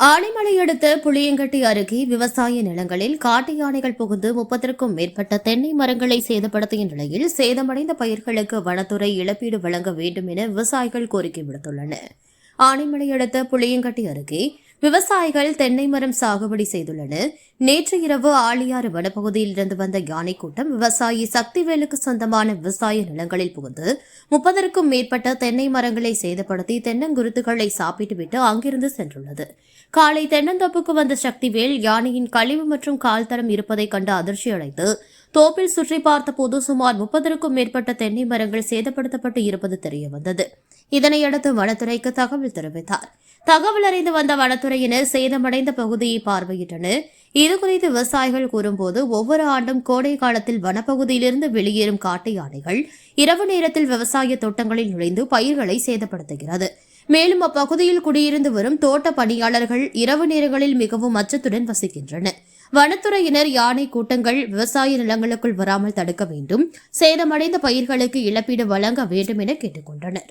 ஆனைமலை அடுத்த புளியங்கட்டி அருகே விவசாய நிலங்களில் காட்டு யானைகள் புகுந்து 30க்கும் மேற்பட்ட தென்னை மரங்களை சேதப்படுத்திய நிலையில் சேதமடைந்த பயிர்களுக்கு வனத்துறை இழப்பீடு வழங்க வேண்டும் என விவசாயிகள் கோரிக்கை விடுத்துள்ளனர். ஆனைமலை அடுத்த புளியங்கட்டி அருகே விவசாயிகள் தென்னை மரம் சாகுபடி செய்துள்ளனர். நேற்று இரவு ஆழியாறு வனப்பகுதியில் இருந்து வந்த யானை கூட்டம் விவசாயி சக்திவேலுக்கு சொந்தமான விவசாய நிலங்களில் புகுந்து 30க்கும் மேற்பட்ட தென்னை மரங்களை சேதப்படுத்தி தென்னங்குருத்துகளை சாப்பிட்டுவிட்டு அங்கிருந்து சென்றுள்ளது. காலை தென்னந்தோப்புக்கு வந்த சக்திவேல் யானையின் கழிவு மற்றும் கால் தரம் இருப்பதை கண்டு அதிர்ச்சி அடைந்து தோப்பில் சுற்றி பார்த்தபோது சுமார் 30க்கும் மேற்பட்ட தென்னை மரங்கள் சேதப்படுத்தப்பட்டு இருப்பது தெரியவந்தது. இதனையடுத்து வனத்துறைக்கு தகவல் தெரிவித்தார். தகவல் அறிந்து வந்த வனத்துறையினர் சேதமடைந்த பகுதியை பார்வையிட்டனர். இதுகுறித்து விவசாயிகள் கூறும்போது, ஒவ்வொரு ஆண்டும் கோடை காலத்தில் வனப்பகுதியிலிருந்து வெளியேறும் காட்டு யானைகள் இரவு நேரத்தில் விவசாய தோட்டங்களில் நுழைந்து பயிர்களை சேதப்படுத்துகிறது. மேலும் அப்பகுதியில் குடியிருந்து வரும் தோட்ட பணியாளர்கள் இரவு நேரங்களில் மிகவும் அச்சத்துடன் வசிக்கின்றனர். வனத்துறையினர் யானை கூட்டங்கள் விவசாய நிலங்களுக்குள் வராமல் தடுக்க வேண்டும், சேதமடைந்த பயிர்களுக்கு இழப்பீடு வழங்க வேண்டும் என கேட்டுக் கொண்டனர்.